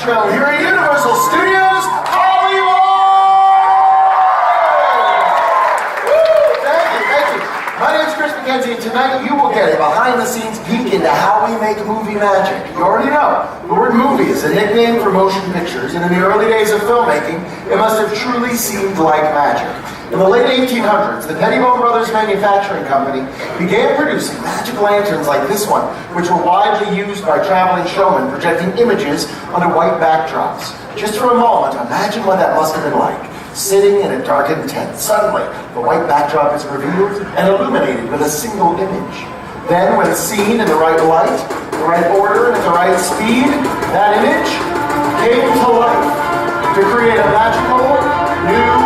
show here at Universal Studios, Hollywood! Woo! Thank you. My name's Chris McKenzie, and tonight you will get a behind-the-scenes peek into how we make movie magic. You already know, the word movie is a nickname for motion pictures, and in the early days of filmmaking, it must have truly seemed like magic. In the late 1800s, the Pettibone Brothers Manufacturing Company began producing magic lanterns like this one, which were widely used by traveling showmen projecting images onto white backdrops. Just for a moment, imagine what that must have been like. Sitting in a darkened tent, suddenly the white backdrop is revealed and illuminated with a single image. Then, when seen in the right light, the right order, and at the right speed, that image came to life to create a magical new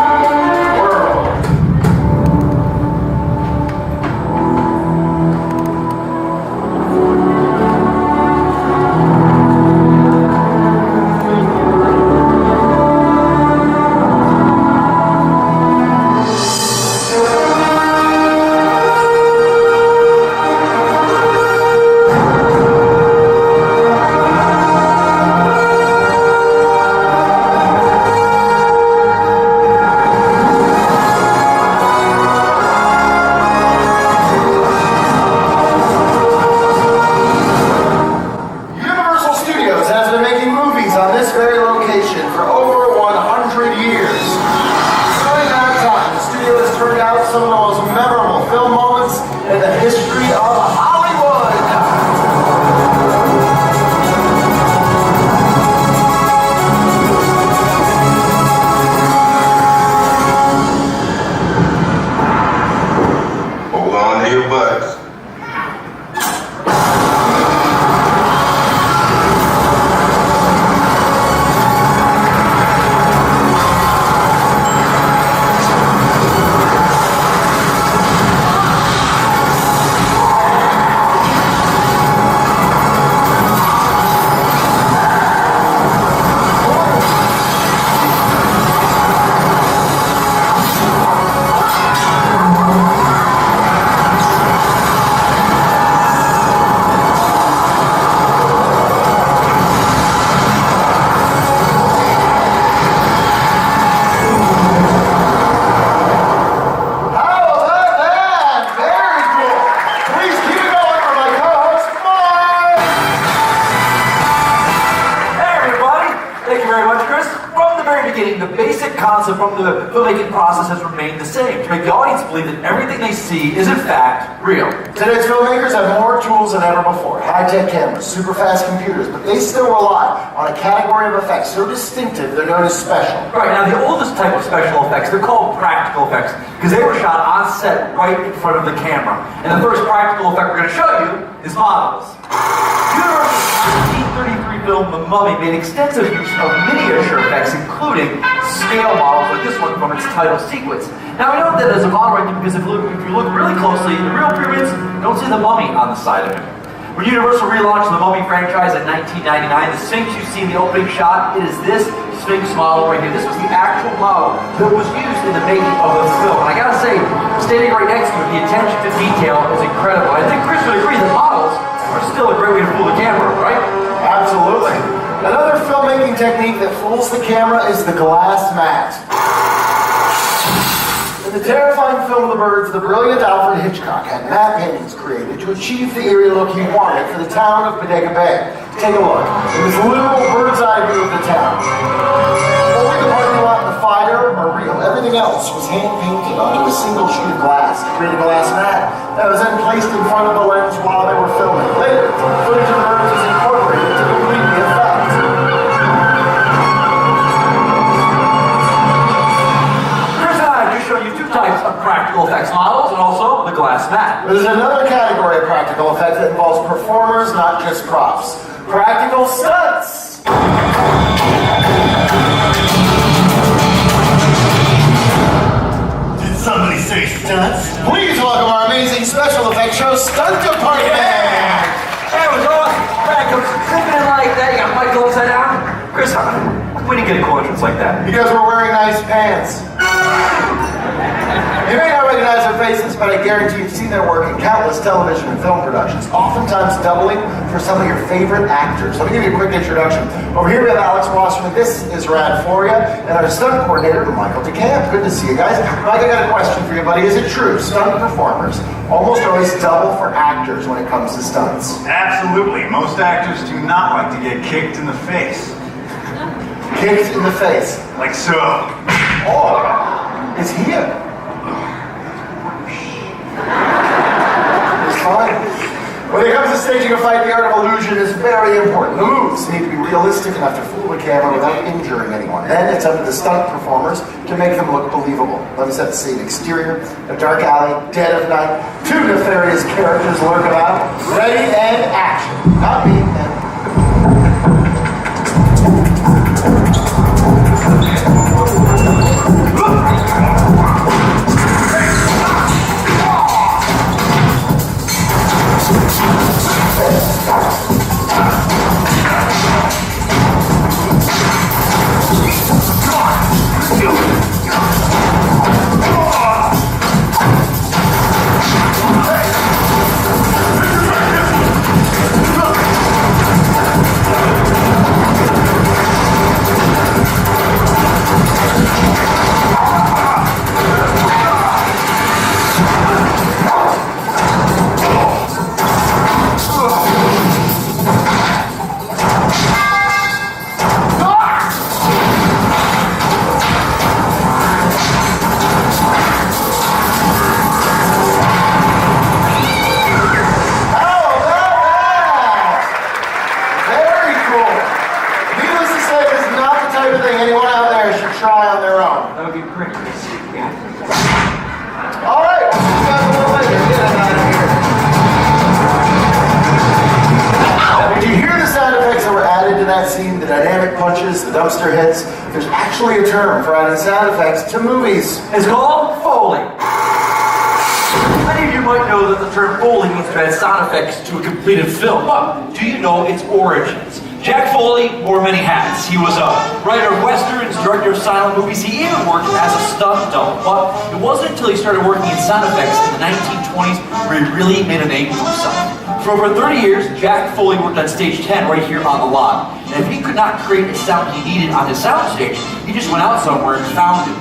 from the filmmaking process has remained the same, to make the audience believe that everything they see is in fact real. Today's filmmakers have more tools than ever before. High-tech cameras, super fast computers, but they still rely on a category of effects so distinctive they're known as special. Right, now the oldest type of special effects, they're called practical effects, because they were shot on set right in front of the camera. And the first practical effect we're going to show you is models. Universal's 1933 film The Mummy made extensive use of miniature effects, including scale models like this one from its title sequence. Now we know that as a model right there because if you look really closely, the real pyramids don't see the mummy on the side of it. When Universal relaunched the Mummy franchise in 1999, the Sphinx you see in the opening shot, it is this Sphinx model right here. This was the actual model that was used in the making of the film. And I gotta say, standing right next to it, the attention to detail is incredible. I think Chris would agree that models are still a great way to fool the camera, right? Absolutely. Another filmmaking technique that fools the camera is the glass mat. In the terrifying film of the birds, the brilliant Alfred Hitchcock had matte paintings created to achieve the eerie look he wanted for the town of Bodega Bay. Take a look. It was a literal bird's eye view of the town. Only the parking lot and the fire are real. Everything else was hand-painted onto a single sheet of glass to create a glass mat that was then placed in front of the lens while they were filming. Later, footage of the birds was incorporated to complete the effect. Types of practical effects models and also the glass mat. There's another category of practical effects that involves performers, not just props. Practical stunts! Did somebody say stunts? Please welcome our amazing special effects show stunt department! That was awesome! Back up, zipping in like that, you got Michael upside down. Chris, we didn't get a cool entrance like that. Because we're wearing nice pants. You may not recognize recognize their faces, but I guarantee you've seen their work in countless television and film productions, oftentimes doubling for some of your favorite actors. Let me give you a quick introduction. Over here we have Alex Wasserman. This is Rad Floria, and our stunt coordinator, Michael DeCamp. Good to see you guys. Mike, I got a question for you, buddy. Is it true stunt performers almost always double for actors when it comes to stunts? Absolutely. Most actors do not like to get kicked in the face. Kicked in the face. Like so. Oh, is he a... It's fine. When it comes to staging a fight, the art of illusion is very important. The moves need to be realistic enough to fool the camera without injuring anyone. Then it's up to the stunt performers to make them look believable. Let me set the scene. Exterior, a dark alley, dead of night. Two nefarious characters lurk about. Ready and action. Not me. Try on their own. That would be great. Yeah. All right, we'll see you guys a little later. Get them out of here. Now, did you hear the sound effects that were added to that scene? The dynamic punches, the dumpster hits. There's actually a term for adding sound effects to movies. It's called Foley. Many of you might know that the term Foley means to add sound effects to a completed film, but do you know its origins? Jack Foley wore many hats. He was a writer of westerns, director of silent movies. He even worked as a stunt double. But it wasn't until he started working in sound effects in the 1920s where he really made a name for himself. For over 30 years, Jack Foley worked on stage 10 right here on the lot. And if he could not create the sound he needed on his soundstage, he just went out somewhere and found it.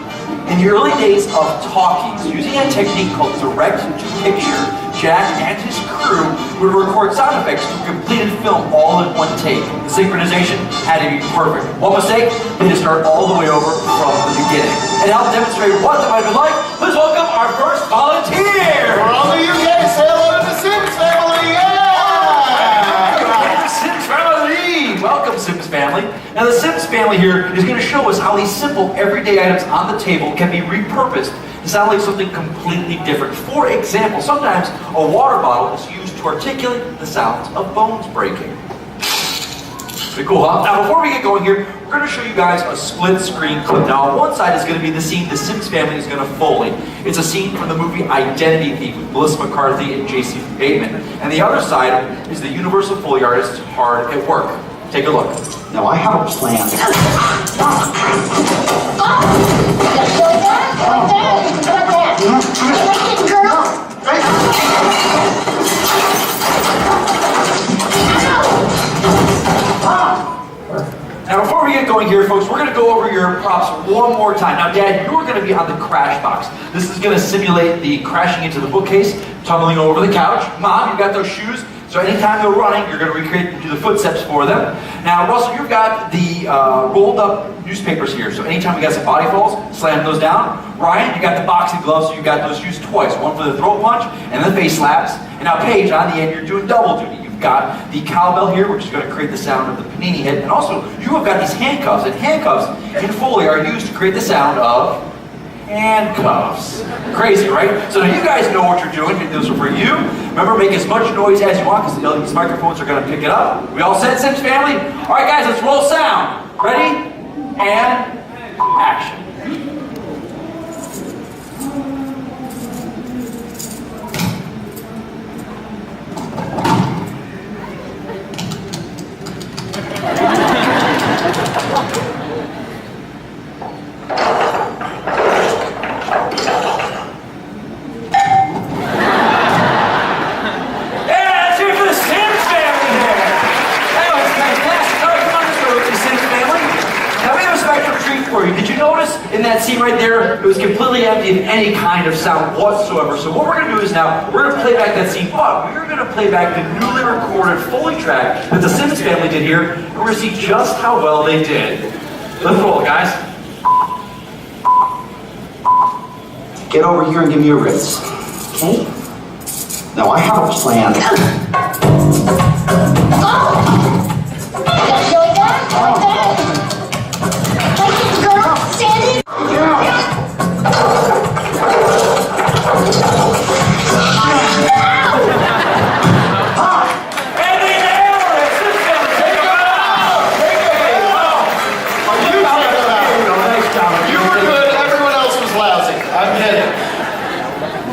In the early days of talkies, using a technique called direct-to-picture, Jack and his crew would record sound effects to a completed film all in one take. The synchronization had to be perfect. One mistake, they had to start all the way over from the beginning. And to help demonstrate what that might be like, please welcome our first volunteer! For all of you guys, say hello to the Sims family! Yeah! Sims family! Welcome, Sims family. Now the Sims family here is going to show us how these simple everyday items on the table can be repurposed to sound like something completely different. For example, sometimes a water bottle is used to articulate the sounds of bones breaking. Pretty cool, huh? Now before we get going here, we're going to show you guys a split screen clip. Now on one side is going to be the scene the Sims family is going to Foley. It's a scene from the movie Identity Thief with Melissa McCarthy and J.C. Bateman. And the other side is the Universal Foley artist hard at work. Take a look. Now I have a plan. Now before we get going here, folks, we're going to go over your props one more time. Now, Dad, you're going to be on the crash box. This is going to simulate the crashing into the bookcase, tumbling over the couch. Mom, you've got those shoes. So anytime they're running, you're going to recreate and do the footsteps for them. Now, Russell, you've got the rolled up newspapers here. So anytime you got some body falls, slam those down. Ryan, you got the boxing gloves, so you've got those used twice. One for the throat punch and the face slaps. And now, Paige, on the end, you're doing double duty. You've got the cowbell here, which is going to create the sound of the panini hit. And also, you have got these handcuffs. And handcuffs in Foley are used to create the sound of handcuffs. Crazy, right? So now you guys know what you're doing. Those are for you. Remember, make as much noise as you want because these microphones are going to pick it up. We all set, Sims family? All right, guys, let's roll sound. Ready? And action. in that scene right there, it was completely empty of any kind of sound whatsoever. So what we're going to do is now, we're going to play back that scene, but we're going to play back the newly recorded Foley track that the Sims family did here, and we're going to see just how well they did. Let's roll, guys. Get over here and give me your wrist. Okay? Now I have a plan.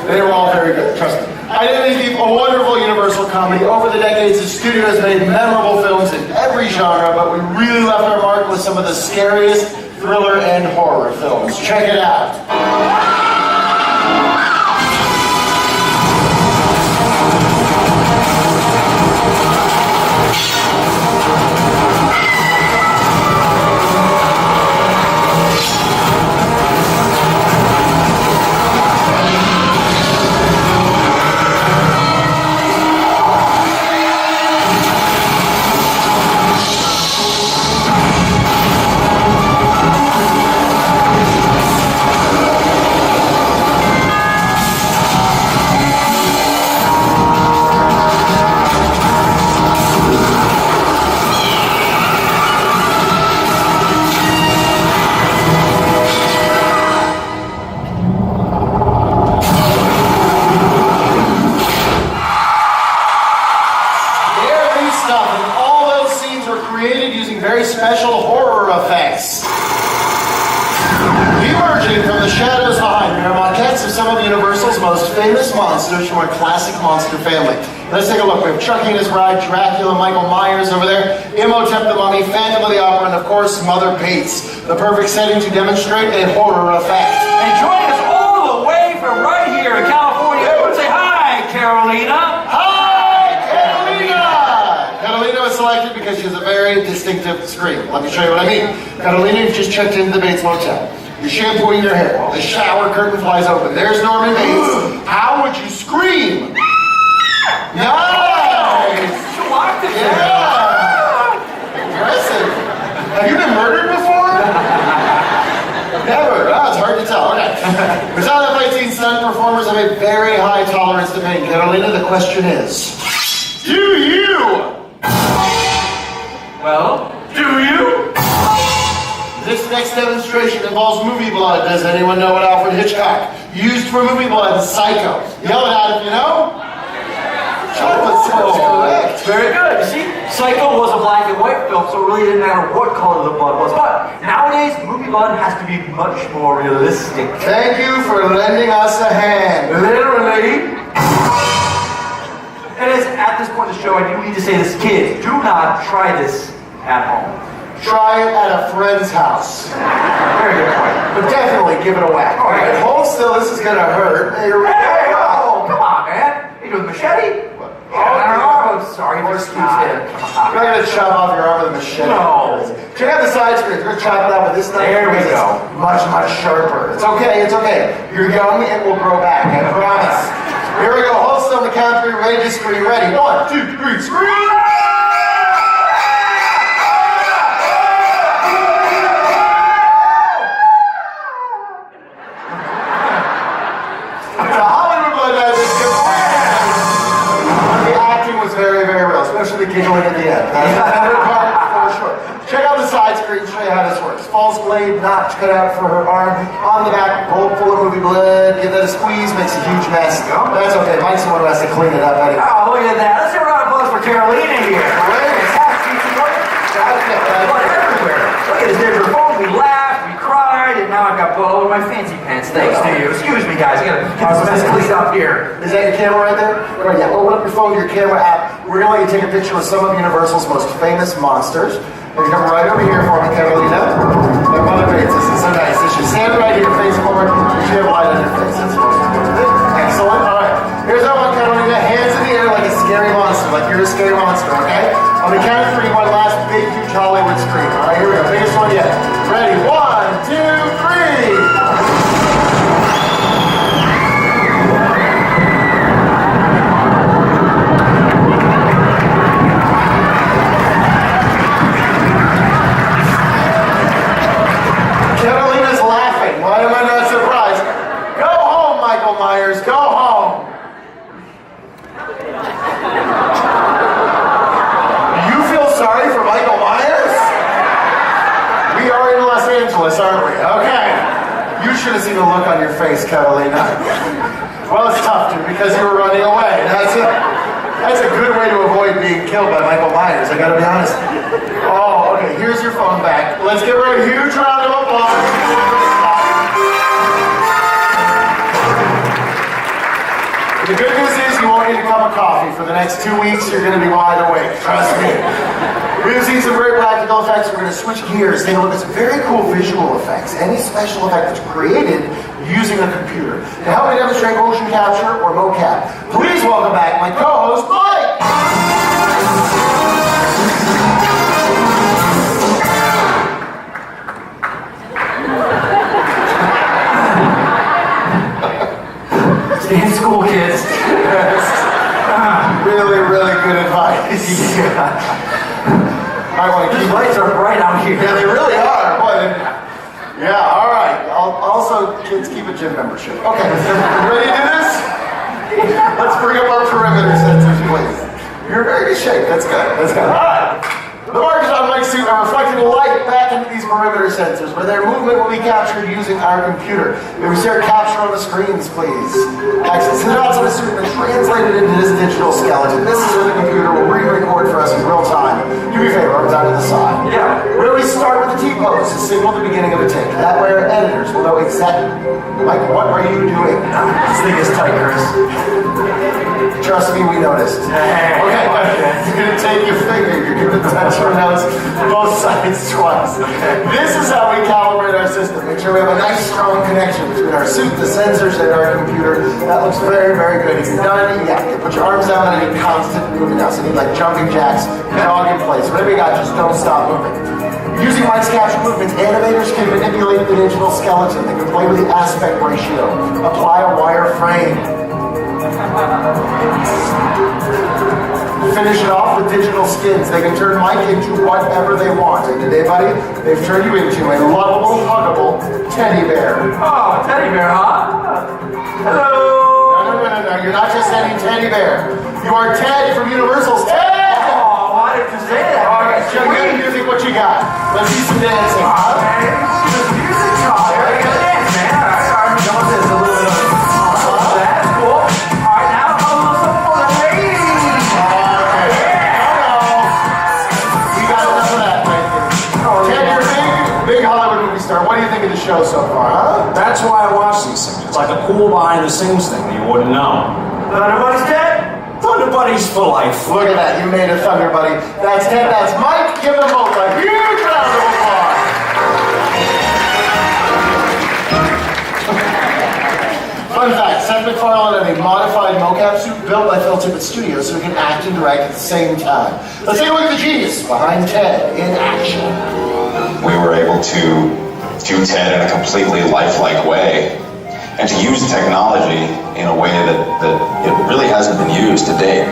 They were all very good, trust me. Identity Thief, a wonderful Universal comedy. Over the decades, the studio has made memorable films in every genre, but we really left our mark with some of the scariest thriller and horror films. Check it out. Very special horror effects. Emerging from the shadows behind are maquettes of some of Universal's most famous monsters from our classic monster family. Let's take a look. We have Chucky and his bride, Dracula, Michael Myers over there, Imhotep the Mummy, Phantom of the Opera, and of course, Mother Bates. The perfect setting to demonstrate a horror effect. And joining us all the way from right here in California, everyone say hi, Carolina. Catalina was selected because she has a very distinctive scream. Let me show you what I mean. Catalina, you've just checked into the Bates Motel. You're shampooing your hair. The shower curtain flies open. There's Norman Bates. How would you scream? Nice! Yeah! Impressive. Have you been murdered before? Never. Oh, it's hard to tell. Okay. Besides the fight scene, stunt performers have a very high tolerance to pain. Catalina, the question is, do you? Well, do you? This next demonstration involves movie blood. Does anyone know what Alfred Hitchcock used for movie blood? Psycho. Yell it out if you know. Chocolate syrup is correct. Very good. You see, Psycho was a black and white film, so it really didn't matter what color the blood was. But nowadays, movie blood has to be much more realistic. Thank you for lending us a hand. Literally. And as at this point in the show, I do need to say this, kids, do not try this at home. Try it at a friend's house. Very good point. But definitely give it a whack. All right, hold still, this is gonna hurt. Hey, oh, come on, man. You doing the machete? Oh, sorry. Horse keeps hitting. You're not gonna chop off your arm with a machete. No. Check out the side screens. We're gonna chop it out with this knife. There we go. It's much, much sharper. It's okay, it's okay. You're young, it will grow back, I promise. Here we go, hold still on the count 3, ready to scream. Ready, 1, 2, 3, scream! Especially giggling at the end. That's the favorite part for sure. Check out the side screen, show you how this works. False blade, notch cut out for her arm. On the back, bowl full of movie blood. Give that a squeeze, makes a huge mess. That's okay, Mike's the one who has to clean it up anyway. Oh, look at that. Let's give a round of applause for Carolina here. Blood everywhere. Look at this, there's her phone. We laughed, we cried, and now I've got blood all over my fancy pants. Thanks to you. Excuse me, guys. I gotta get this mess cleaned up here. Is that your camera right there? Right, yeah. Open up your phone, your camera app. We're going to let you take a picture with some of Universal's most famous monsters. You come right over here for me, Carolina. And Mother Bates, this is so nice. So she's standing right here, face forward. She have light on your face. That's most important. Excellent. All right. Here's our one, Carolina. Hands in the air like a scary monster, like you're a scary monster, okay? On the count of 3, one last big, huge Hollywood scream. All right, here we go. Biggest one yet. Ready? 1, 2, 3. face, Catalina. Well, it's tough, dude, because you were running away. That's a good way to avoid being killed by Michael Myers, I gotta be honest. Oh, okay, here's your phone back. Let's give her a huge round of applause. The good news is you won't need a cup of coffee. For the next 2 weeks, you're going to be wide awake. Trust me. We've seen some very practical effects. We're going to switch gears, take a look at some very cool visual effects. Any special effect that's created using a computer. To help me demonstrate motion capture or mocap, please welcome back my co-host, Mike! Stay in school, kids. Really, really good advice. Yeah. I want to These keep lights are bright out here. Yeah, they really are. Boy, yeah, all right. Also, kids, keep a gym membership. Okay, ready to do this? Let's bring up our perimeter sensors, please. You're in very good shape. That's good. That's good. All right. The markers on Mike's suit are reflecting light back into these perimeter sensors, where their movement will be captured using our computer. May we start capture on the screens, please? Excellent. So now it's on the suit and translated into this digital skeleton. This is where the computer will re-record for us in real time. Do me a favor, arms out to the side. Yeah. Where we start with the T-pose to signal the beginning of a take. That way our editors will know exactly. Mike, what are you doing? This thing is tight, Chris. Trust me, we noticed. Hey, Okay, you're gonna take your finger, you're gonna touch your nose both sides twice. This is how we calibrate our system. Make sure we have a nice strong connection between our suit, the sensors, and our computer. That looks very, very good. If you're done, yeah, you put your arms down and you constant moving now. So you need like jumping jacks, jog in place. Whatever you got, just don't stop moving. Using Mike's capture movements, animators can manipulate the digital skeleton. They can play with the aspect ratio, apply a wire frame. Finish it off with digital skins. They can turn Mike into whatever they want. And today, buddy, they've turned you into a lovable, huggable teddy bear. Oh, teddy bear, huh? Hello. No. You're not just any teddy bear. You are Ted from Universal's Ted! Oh, why did you say that? All right, show me music, what you got. Let's see some dancing. Oh, man. This music, oh, there you go, dance, man. All right, go with this a little bit of that's cool. All right, now a little something for the ladies. We got enough of that, right there. Ted, you're a big Hollywood movie star. What do you think of the show so far, huh? That's why I watch these things. It's like a cool behind the scenes thing that you wouldn't know. Everybody's dead? Thunder Buddies for life. Look at that, you made a thunder, buddy. That's Ted, that's Mike. Give them both a huge round of applause. Fun fact, Sept had a modified mocap suit built by Phil Tippett Studios so he can act and direct at the same time. Let's take a look at the genius behind Ted in action. We were able to do Ted in a completely lifelike way and to use technology in a way that it really hasn't been used to date.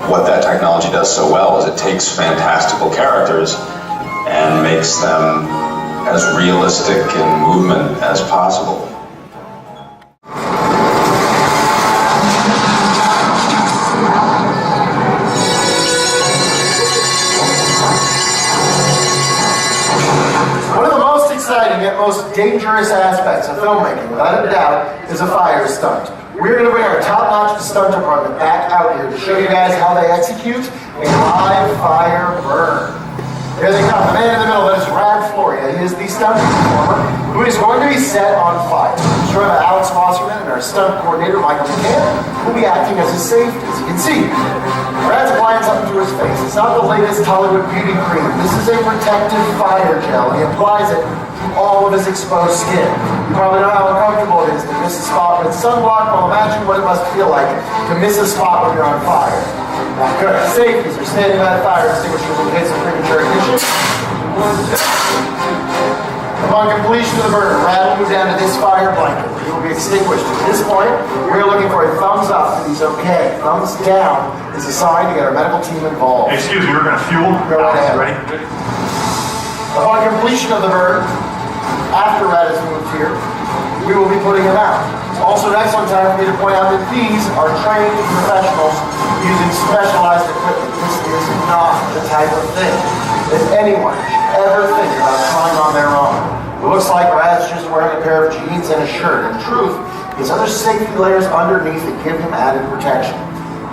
What that technology does so well is it takes fantastical characters and makes them as realistic in movement as possible. Yet most dangerous aspects of filmmaking, without a doubt, is a fire stunt. We're going to bring our top-notch stunt department back out here to show you guys how they execute a live fire burn. Here they come. The man in the middle, that is Rad Floria. He is the stunt performer who is going to be set on fire. He's joined by Alex Wasserman and our stunt coordinator, Michael McCann, who will be acting as his safety. As you can see, Rad's applying something to his face. It's not the latest Hollywood beauty cream. This is a protective fire gel, and he applies it all of his exposed skin. You probably know how uncomfortable it is to miss a spot with sunblock. Well, imagine what it must feel like to miss a spot when you're on fire. Now, good. Safeties are standing by the fire extinguishers in case of premature ignition. Upon completion of the burn, Rad will move down to this fire blanket. It will be extinguished. At this point, we're looking for a thumbs up that he's okay. Thumbs down is a sign to get our medical team involved. Excuse me, we're gonna fuel. Go right ahead. Ready? Upon completion of the burn, after Rad has moved here, we will be putting him out. Also, an excellent time for me to point out that these are trained professionals using specialized equipment. This is not the type of thing that anyone should ever think about trying on their own. It looks like Brad's just wearing a pair of jeans and a shirt. In truth, he has other safety layers underneath that give him added protection.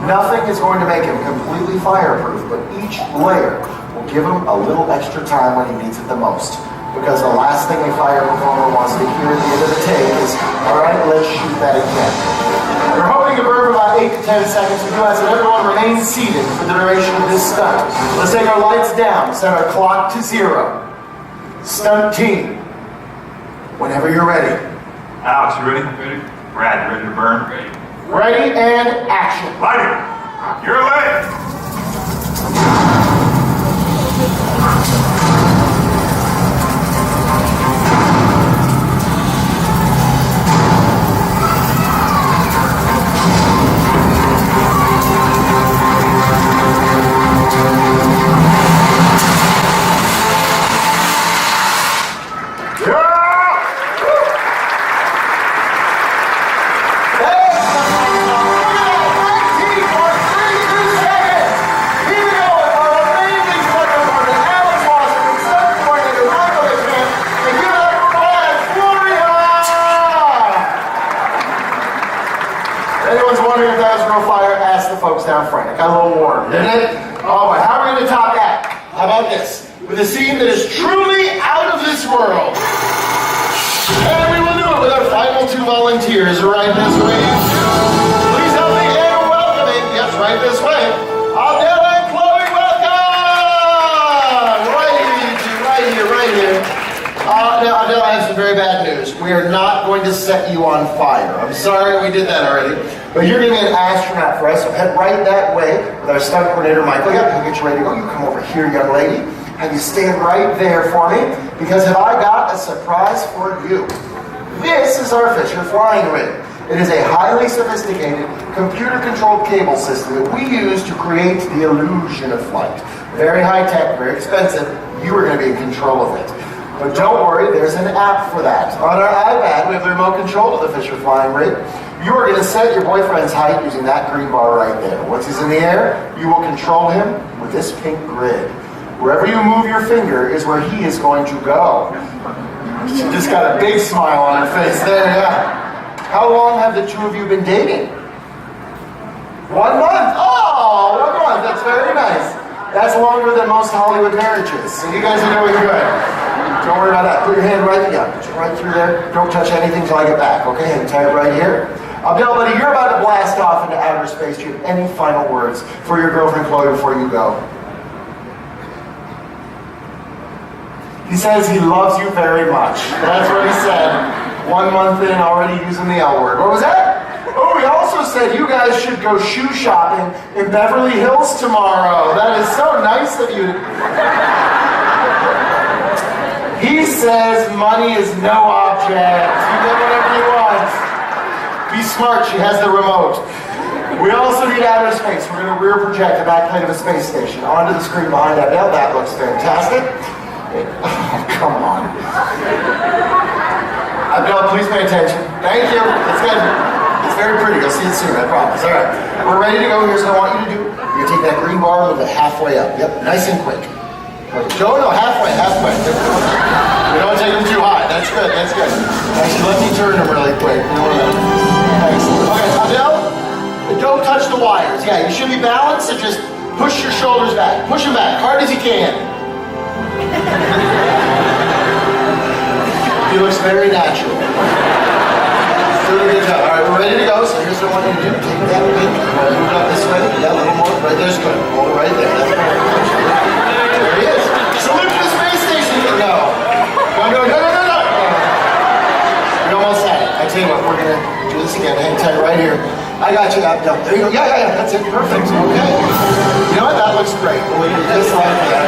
Nothing is going to make him completely fireproof, but each layer will give him a little extra time when he needs it the most. Because the last thing a fire performer wants to hear at the end of the take is, all right, let's shoot that again. We're hoping to burn for about 8 to 10 seconds. We do ask that everyone remain seated for the duration of this stunt. Let's take our lights down, set our clock to 0. Stunt team, whenever you're ready. Alex, you ready? Ready. Brad, you ready to burn? Ready. Ready and action. Light it. You're lit. Folks down front. It got a little warm, didn't it? Oh, but how are we going to top that? How about this? With a scene that is truly out of this world. And we will do it with our final 2 volunteers right this way. Please help me and welcome it. Yes, right this way. Adele and Chloe, welcome! Right here. Now, Adele, I have some very bad news. We are not going to set you on fire. I'm sorry we did that already. But you're going to be an astronaut for us, so head right that way with our stunt coordinator, Michael. Yep, he'll get you ready to go. You come over here, young lady. And you stand right there for me, because have I got a surprise for you. This is our Fisher flying rig. It is a highly sophisticated, computer-controlled cable system that we use to create the illusion of flight. Very high-tech, very expensive. You are going to be in control of it. But don't worry, there's an app for that. On our iPad, we have the remote control of the Fisher flying rig. You are going to set your boyfriend's height using that green bar right there. Once he's in the air, you will control him with this pink grid. Wherever you move your finger is where he is going to go. She just got a big smile on her face there, yeah. How long have the 2 of you been dating? 1 month? Oh, 1 month, that's very nice. That's longer than most Hollywood marriages, so you guys are doing good. Don't worry about that. Put your hand right together. Put it right through there. Don't touch anything till I get back, okay? Hang tight right here. Abdel, buddy, you're about to blast off into outer space. Do you have any final words for your girlfriend, Chloe, before you go? He says he loves you very much. That's what he said. 1 month in, already using the L word. What was that? Oh, he also said you guys should go shoe shopping in Beverly Hills tomorrow. That is so nice of you. He says money is no object. You get whatever you want. Be smart, she has the remote. We also need outer space. We're going to rear project the back plate of a space station onto the screen behind that. Now that looks fantastic. Oh, come on. Abdel, please pay attention. Thank you. It's good. It's very pretty. You'll see it soon, I promise. All right. We're ready to go. Here's what I want you to do. You're going to take that green bar and move it halfway up. Yep, nice and quick. Joe, no, halfway. We don't take them too high. That's good. Actually, let me turn them really quick. Excellent. Okay, Adele, don't touch the wires. Yeah, you should be balanced, so just push your shoulders back. Push them back, hard as you can. He looks very natural. Doing a good job. All right, we're ready to go, so here's what I want you to do. Take that bit, move it up this way. Yeah, a little more. Right there's good. Hold it right there. That's perfect. There he is. Salute to the space station. No. No. We almost had it. I tell you what, we're going to do this again. Hang tight right here. I got you. There you go. Yeah. That's it. Perfect. Okay. You know what? That looks great. We'll leave it just like that.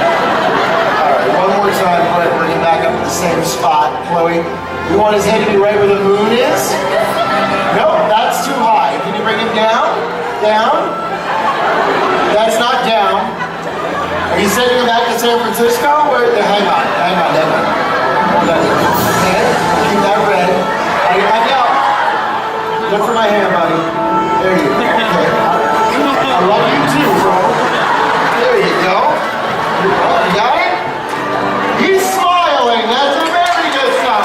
All right. One more time. Go ahead. Bring him back up to the same spot. Chloe, we want his head to be right where the moon is. No, that's too high. Can you bring him down? Down? That's not down. Are you sending him back to San Francisco? Hang on. Okay, keep that red. Now, look for my hand, buddy. There you go. Okay. I love you too, bro. There you go. You got it? He's smiling. That's a very good sign.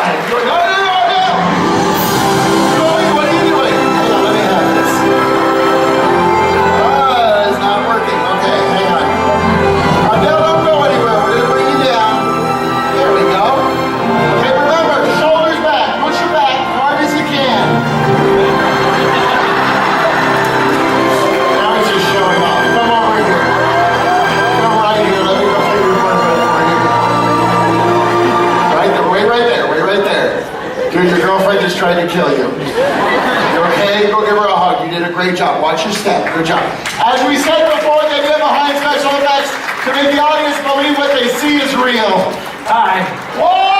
job. Watch your step. Good job. As we said before, the idea behind special effects to make the audience believe what they see is real. Hi. One.